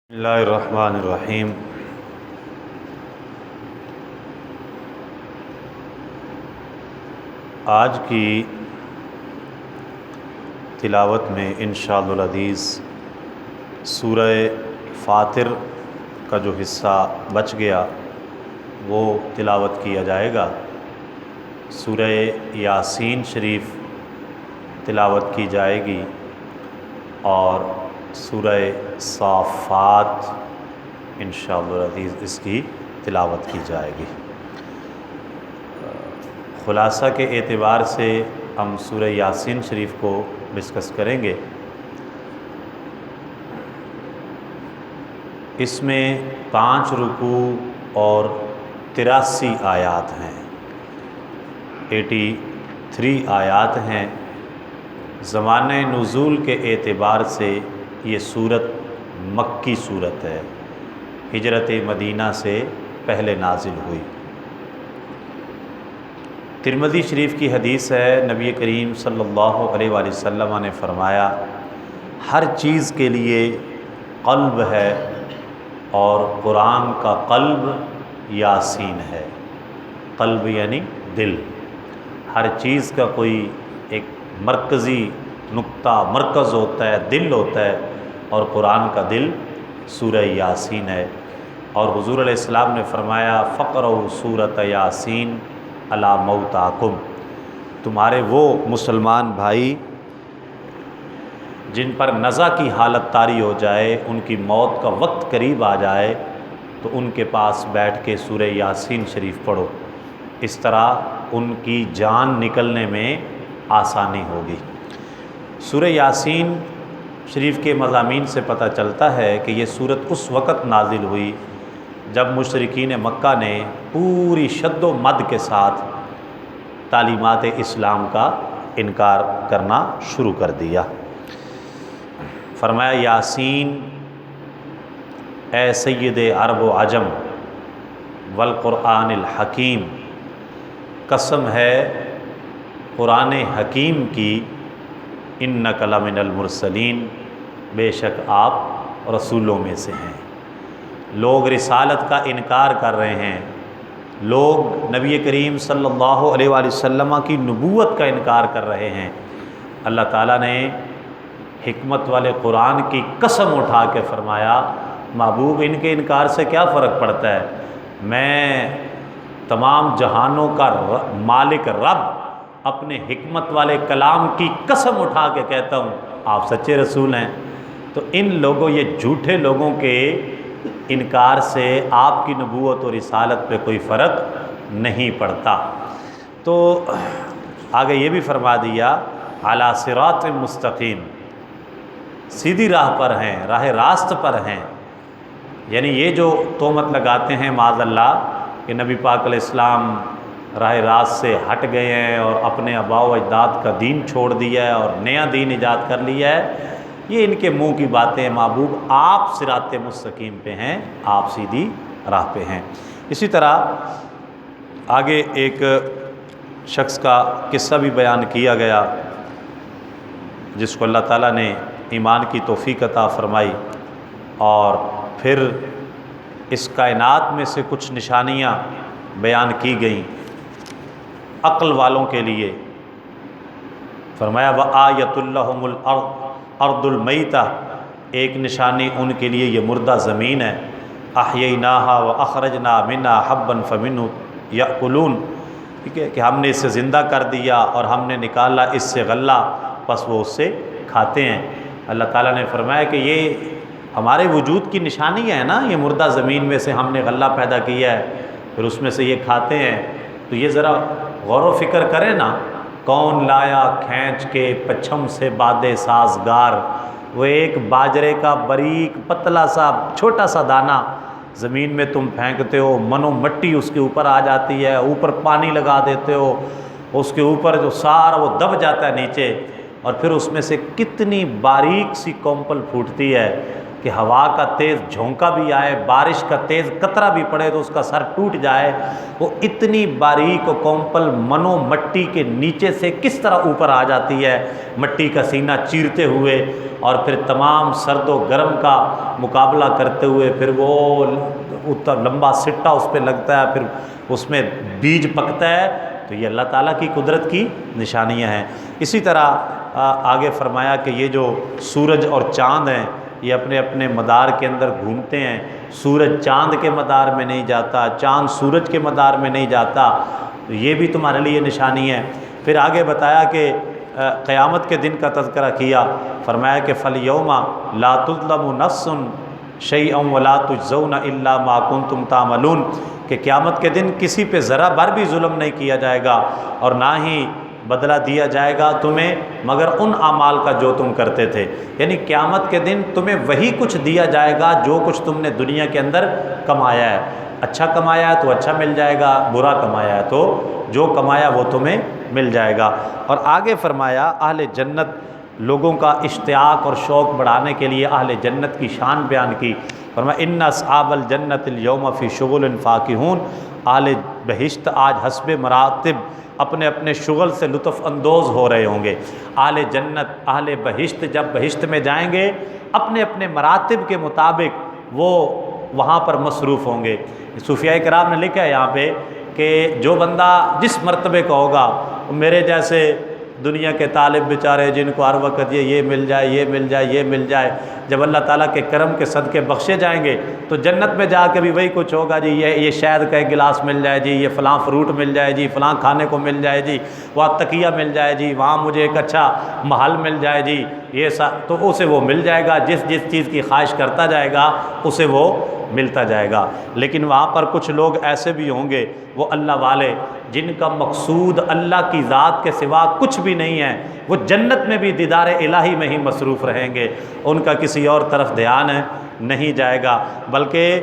بسم اللہ الرحمن الرحیم۔ آج کی تلاوت میں انشاءاللہ العزیز سورہ فاطر کا جو حصہ بچ گیا وہ تلاوت کیا جائے گا۔ سورہ یاسین شریف تلاوت کی جائے گی اور سورہ صافات انشاءاللہ العزیز اس کی تلاوت کی جائے گی۔ خلاصہ کے اعتبار سے ہم سورہ یاسین شریف کو ڈسکس کریں گے۔ اس میں 5 رکوع اور 83 آیات ہیں، 83 آیات ہیں۔ زمانہ نزول کے اعتبار سے یہ صورت مکی صورت ہے، ہجرت مدینہ سے پہلے نازل ہوئی۔ ترمذی شریف کی حدیث ہے، نبی کریم صلی اللہ علیہ وآلہ وسلم نے فرمایا ہر چیز کے لیے قلب ہے اور قرآن کا قلب یاسین ہے۔ قلب یعنی دل، ہر چیز کا کوئی ایک مرکزی نقطہ مرکز ہوتا ہے، دل ہوتا ہے، اور قرآن کا دل سورہ یاسین ہے۔ اور حضور علیہ السلام نے فرمایا فقرؤ سورۃ یاسین علی موتاکم، تمہارے وہ مسلمان بھائی جن پر نزع کی حالت طاری ہو جائے، ان کی موت کا وقت قریب آ جائے، تو ان کے پاس بیٹھ کے سورہ یاسین شریف پڑھو، اس طرح ان کی جان نکلنے میں آسانی ہوگی۔ سورہ یاسین شریف کے مضامین سے پتہ چلتا ہے کہ یہ سورت اس وقت نازل ہوئی جب مشرکین مکہ نے پوری شد و مد کے ساتھ تعلیمات اسلام کا انکار کرنا شروع کر دیا۔ فرمایا یاسین اے سید عرب و عجم والقرآن الحکیم، قسم ہے قرآن حکیم کی، انک لمن المرسلین، بے شک آپ رسولوں میں سے ہیں۔ لوگ رسالت کا انکار کر رہے ہیں، لوگ نبی کریم صلی اللہ علیہ وآلہ وسلم کی نبوت کا انکار کر رہے ہیں۔ اللہ تعالیٰ نے حکمت والے قرآن کی قسم اٹھا کے فرمایا محبوب ان کے انکار سے کیا فرق پڑتا ہے، میں تمام جہانوں کا مالک رب اپنے حکمت والے کلام کی قسم اٹھا کے کہتا ہوں آپ سچے رسول ہیں۔ تو ان لوگوں، یہ جھوٹے لوگوں کے انکار سے آپ کی نبوت اور رسالت پہ کوئی فرق نہیں پڑتا۔ تو آگے یہ بھی فرما دیا علی صراط مستقیم، سیدھی راہ پر ہیں، راہ راست پر ہیں۔ یعنی یہ جو تہمت لگاتے ہیں معاذ اللہ کہ نبی پاک علیہ السلام راہ راست سے ہٹ گئے ہیں اور اپنے آباء و اجداد کا دین چھوڑ دیا ہے اور نیا دین ایجاد کر لیا ہے، یہ ان کے منہ کی باتیں ہیں۔ محبوب آپ صراط مستقیم پہ ہیں، آپ سیدھی راہ پہ ہیں۔ اسی طرح آگے ایک شخص کا قصہ بھی بیان کیا گیا جس کو اللہ تعالیٰ نے ایمان کی توفیق عطا فرمائی، اور پھر اس کائنات میں سے کچھ نشانیاں بیان کی گئیں عقل والوں کے لیے۔ فرمایا وآیۃ لہم الارض المیتہ، ایک نشانی ان کے لیے یہ مردہ زمین ہے۔ احییناہا واخرجنا منہا حبا فمنہ یأکلون، ٹھیک ہے کہ ہم نے اسے زندہ کر دیا اور ہم نے نکالا اس سے غلہ، پس وہ اس سے کھاتے ہیں۔ اللہ تعالیٰ نے فرمایا کہ یہ ہمارے وجود کی نشانی ہے نا، یہ مردہ زمین میں سے ہم نے غلہ پیدا کیا ہے، پھر اس میں سے یہ کھاتے ہیں۔ تو یہ ذرا غور و فکر کریں نا، کون لایا کھینچ کے پچھم سے باد سازگار، وہ ایک باجرے کا باریک پتلا سا چھوٹا سا دانہ زمین میں تم پھینکتے ہو، منو مٹی اس کے اوپر آ جاتی ہے، اوپر پانی لگا دیتے ہو، اس کے اوپر جو سارا وہ دب جاتا ہے نیچے، اور پھر اس میں سے کتنی باریک سی کمپل پھوٹتی ہے، کہ ہوا کا تیز جھونکا بھی آئے، بارش کا تیز قطرہ بھی پڑے تو اس کا سر ٹوٹ جائے، وہ اتنی باریک و کومپل منو مٹی کے نیچے سے کس طرح اوپر آ جاتی ہے، مٹی کا سینہ چیرتے ہوئے، اور پھر تمام سرد و گرم کا مقابلہ کرتے ہوئے پھر وہ لمبا سٹا اس پہ لگتا ہے، پھر اس میں بیج پکتا ہے، تو یہ اللہ تعالیٰ کی قدرت کی نشانیاں ہیں۔ اسی طرح آگے فرمایا کہ یہ جو سورج اور چاند ہیں یہ اپنے اپنے مدار کے اندر گھومتے ہیں، سورج چاند کے مدار میں نہیں جاتا، چاند سورج کے مدار میں نہیں جاتا، تو یہ بھی تمہارے لیے نشانی ہے۔ پھر آگے بتایا کہ قیامت کے دن کا تذکرہ کیا، فرمایا کہ فَالْيَوْمَ لَا تُظْلَمُ نَفْسٌ شَيْئًا وَلَا تُجْزَوْنَ إِلَّا مَا كُنْتُمْ تَعْمَلُونَ، کہ قیامت کے دن کسی پہ ذرا بھر بھی ظلم نہیں کیا جائے گا اور نہ ہی بدلہ دیا جائے گا تمہیں مگر ان اعمال کا جو تم کرتے تھے، یعنی قیامت کے دن تمہیں وہی کچھ دیا جائے گا جو کچھ تم نے دنیا کے اندر کمایا ہے، اچھا کمایا ہے تو اچھا مل جائے گا، برا کمایا ہے تو جو کمایا وہ تمہیں مل جائے گا۔ اور آگے فرمایا اہل جنت لوگوں کا اشتیاق اور شوق بڑھانے کے لیے اہل جنت کی شان بیان کی، فرمایا ان اصحاب الجنت اليوم فی شغل فاکہون، اہل بہشت آج حسب مراتب اپنے اپنے شغل سے لطف اندوز ہو رہے ہوں گے۔ اہل جنت اہل بہشت جب بہشت میں جائیں گے اپنے اپنے مراتب کے مطابق وہ وہاں پر مصروف ہوں گے۔ صوفیاء کرام نے لکھا ہے یہاں پہ کہ جو بندہ جس مرتبے کا ہوگا، میرے جیسے دنیا کے طالب بیچارے جن کو ہر وقت یہ مل جائے، یہ مل جائے، یہ مل جائے، جب اللہ تعالیٰ کے کرم کے صدقے بخشے جائیں گے تو جنت میں جا کے بھی وہی کچھ ہوگا جی، یہ شہد کا ایک گلاس مل جائے جی، یہ فلاں فروٹ مل جائے جی، فلاں کھانے کو مل جائے جی، وہاں تکیہ مل جائے جی، وہاں مجھے ایک اچھا محل مل جائے جی، یہ تو اسے وہ مل جائے گا، جس چیز کی خواہش کرتا جائے گا اسے وہ ملتا جائے گا۔ لیکن وہاں پر کچھ لوگ ایسے بھی ہوں گے وہ اللہ والے جن کا مقصود اللہ کی ذات کے سوا کچھ بھی نہیں ہے، وہ جنت میں بھی دیدار الہی میں ہی مصروف رہیں گے، ان کا کسی اور طرف دھیان نہیں جائے گا۔ بلکہ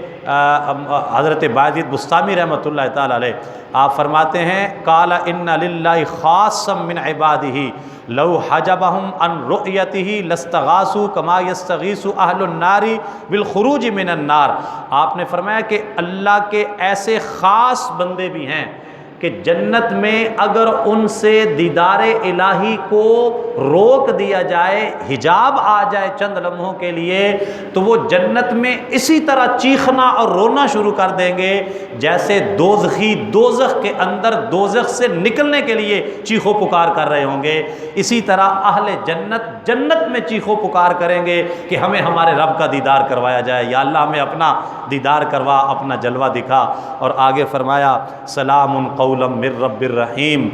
حضرت باجد بستامی رحمۃ اللہ تعالی علیہ آپ فرماتے ہیں قال ان للہ خاصا من عبادہ لو حجبہم عن رؤیتہ لاستغاثوا کما یستغیث اہل النار بالخروج من النار، آپ نے فرمایا کہ اللہ کے ایسے خاص بندے بھی ہیں کہ جنت میں اگر ان سے دیدار الہی کو روک دیا جائے، حجاب آ جائے چند لمحوں کے لیے، تو وہ جنت میں اسی طرح چیخنا اور رونا شروع کر دیں گے جیسے دوزخی دوزخ کے اندر دوزخ سے نکلنے کے لیے چیخو پکار کر رہے ہوں گے، اسی طرح اہل جنت جنت میں چیخو پکار کریں گے کہ ہمیں ہمارے رب کا دیدار کروایا جائے، یا اللہ ہمیں اپنا دیدار کروا، اپنا جلوہ دکھا۔ اور آگے فرمایا سلام قولا من رب الرحیم،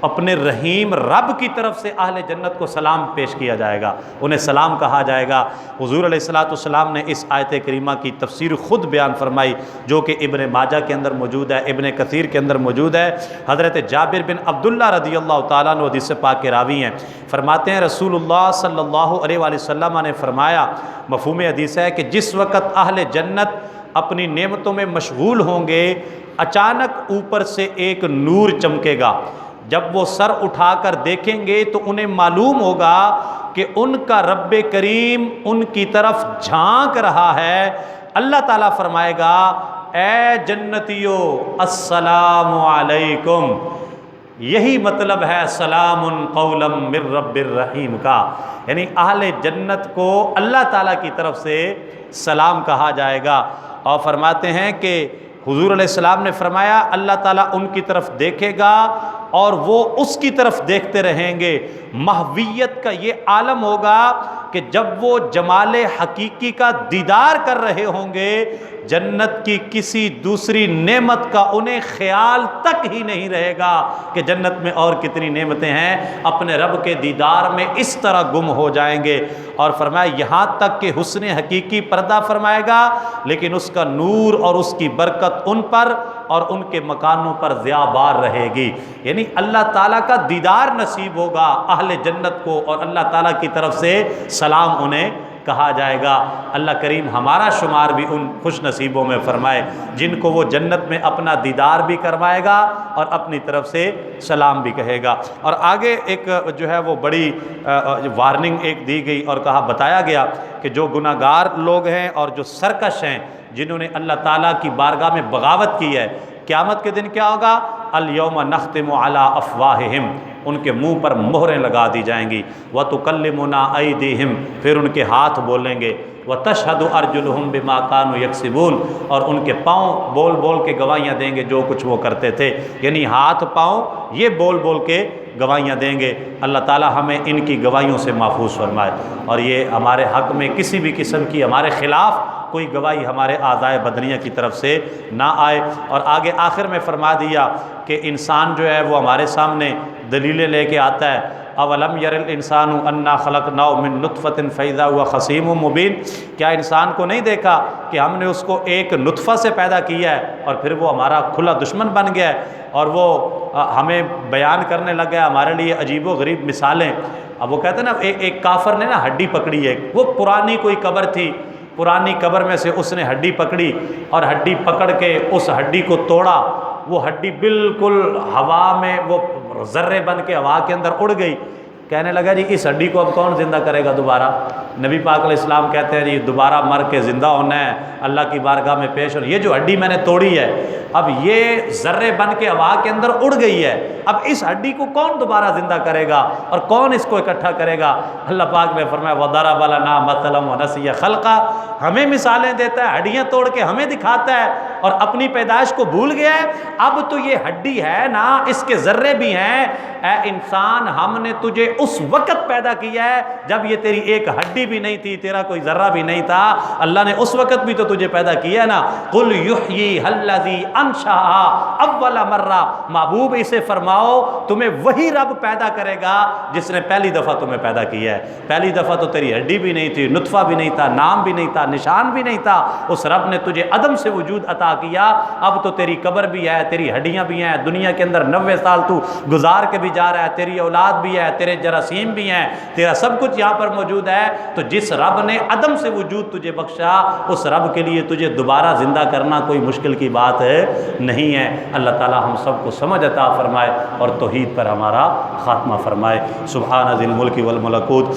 اپنے رحیم رب کی طرف سے اہل جنت کو سلام پیش کیا جائے گا، انہیں سلام کہا جائے گا۔ حضور علیہ السلام نے اس آیت کریمہ کی تفسیر خود بیان فرمائی جو کہ ابن ماجہ کے اندر موجود ہے، ابن کثیر کے اندر موجود ہے۔ حضرت جابر بن عبداللہ رضی اللہ تعالیٰ عنہ حدیث پاک کے راوی ہیں، فرماتے ہیں رسول اللہ صلی اللہ علیہ وآلہ وسلم نے فرمایا، مفہوم حدیث ہے کہ جس وقت اہل جنت اپنی نعمتوں میں مشغول ہوں گے اچانک اوپر سے ایک نور چمکے گا، جب وہ سر اٹھا کر دیکھیں گے تو انہیں معلوم ہوگا کہ ان کا رب کریم ان کی طرف جھانک رہا ہے۔ اللہ تعالیٰ فرمائے گا اے جنتیو السلام علیکم، یہی مطلب ہے سلام قولا من رب الرحیم کا، یعنی اہل جنت کو اللہ تعالیٰ کی طرف سے سلام کہا جائے گا۔ اور فرماتے ہیں کہ حضور علیہ السلام نے فرمایا اللہ تعالیٰ ان کی طرف دیکھے گا اور وہ اس کی طرف دیکھتے رہیں گے۔ محویت کا یہ عالم ہوگا کہ جب وہ جمال حقیقی کا دیدار کر رہے ہوں گے جنت کی کسی دوسری نعمت کا انہیں خیال تک ہی نہیں رہے گا کہ جنت میں اور کتنی نعمتیں ہیں، اپنے رب کے دیدار میں اس طرح گم ہو جائیں گے۔ اور فرمایا یہاں تک کہ حسن حقیقی پردہ فرمائے گا لیکن اس کا نور اور اس کی برکت ان پر اور ان کے مکانوں پر ضیاء بار رہے گی، یعنی اللہ تعالیٰ کا دیدار نصیب ہوگا اہل جنت کو اور اللہ تعالیٰ کی طرف سے سلام انہیں کہا جائے گا۔ اللہ کریم ہمارا شمار بھی ان خوش نصیبوں میں فرمائے جن کو وہ جنت میں اپنا دیدار بھی کروائے گا اور اپنی طرف سے سلام بھی کہے گا۔ اور آگے ایک جو ہے وہ بڑی وارننگ ایک دی گئی اور کہا بتایا گیا کہ جو گناہ گار لوگ ہیں اور جو سرکش ہیں، جنہوں نے اللہ تعالیٰ کی بارگاہ میں بغاوت کی ہے، قیامت کے دن کیا ہوگا؟ الیوم نختم علی افواہہم، ان کے منہ پر مہریں لگا دی جائیں گی، وتکلمنا ایدیہم، پھر ان کے ہاتھ بولیں گے، وتشہد ارجلہم بما کانوا یکسبون، اور ان کے پاؤں بول بول کے گواہیاں دیں گے جو کچھ وہ کرتے تھے، یعنی ہاتھ پاؤں یہ بول بول کے گواہیاں دیں گے۔ اللہ تعالی ہمیں ان کی گواہیوں سے محفوظ فرمائے، اور یہ ہمارے حق میں کسی بھی قسم کی ہمارے خلاف کوئی گواہی ہمارے اعضائے بدنیہ کی طرف سے نہ آئے۔ اور آگے آخر میں فرما دیا کہ انسان جو ہے وہ ہمارے سامنے دلیلیں لے کے آتا ہے۔ اولم یر الانسان انا خلقناه من نطفۃ فاذا هو خصیم مبین، کیا انسان کو نہیں دیکھا کہ ہم نے اس کو ایک نطفہ سے پیدا کیا ہے اور پھر وہ ہمارا کھلا دشمن بن گیا ہے، اور وہ ہمیں بیان کرنے لگ گیا ہمارے لیے عجیب و غریب مثالیں۔ اب وہ کہتے ہیں نا ایک کافر نے نا ہڈی پکڑی ہے، وہ پرانی کوئی قبر تھی، پرانی قبر میں سے اس نے ہڈی پکڑی اور ہڈی پکڑ کے اس ہڈی کو توڑا، وہ ہڈی بالکل ہوا میں وہ ذرے بن کے ہوا کے اندر اڑ گئی۔ کہنے لگا جی اس ہڈی کو اب کون زندہ کرے گا دوبارہ؟ نبی پاک علیہ السلام کہتے ہیں جی دوبارہ مر کے زندہ ہونا ہے، اللہ کی بارگاہ میں پیش ہونا۔ یہ جو ہڈی میں نے توڑی ہے اب یہ ذرے بن کے ہوا کے اندر اڑ گئی ہے، اب اس ہڈی کو کون دوبارہ زندہ کرے گا اور کون اس کو اکٹھا کرے گا؟ اللہ پاک نے فرمایا وَضَرَبَ لَنَا مَثَلًا وَنَسِيَ خَلْقًا، ہمیں مثالیں دیتا ہے، ہڈیاں توڑ کے ہمیں دکھاتا ہے اور اپنی پیدائش کو بھول گیا ہے۔ اب تو یہ ہڈی ہے نا، اس کے ذرے بھی ہیں، اے انسان ہم نے تجھے اس وقت پیدا کیا ہے جب یہ تیری ایک ہڈی بھی نہیں تھی، تیرا کوئی ذرہ بھی نہیں تھا، اللہ نے اس وقت بھی تو تجھے پیدا کیا ہے نا۔ قُلْ يُحْيِيهَا الَّذِي أَنشَأَهَا أَوَّلَ مَرَّةٍ، محبوب اسے فرماؤ تمہیں وہی رب پیدا کرے گا جس نے پہلی دفعہ تمہیں پیدا کیا ہے۔ پہلی دفعہ تو تیری ہڈی بھی نہیں تھی، نطفہ بھی نہیں تھا، نام بھی نہیں تھا، نشان بھی نہیں تھا، اس رب نے تجھے عدم سے وجود عطا کیا۔ اب تو تیری قبر بھی ہے، تیری ہڈیاں بھی ہیں، دنیا کے اندر 90 سال تو گزار کے بھی جا رہا ہے، تیری اولاد بھی ہے، تیرے جراثیم بھی ہیں، تیرا سب کچھ یہاں پر موجود ہے۔ تو جس رب نے عدم سے وجود تجھے بخشا، اس رب کے لیے تجھے دوبارہ زندہ کرنا کوئی مشکل کی بات نہیں ہے۔ اللہ تعالی ہم سب کو سمجھ عطا فرمائے اور توحید پر ہمارا خاتمہ فرمائے۔ سبحان ذی الملک والملکوت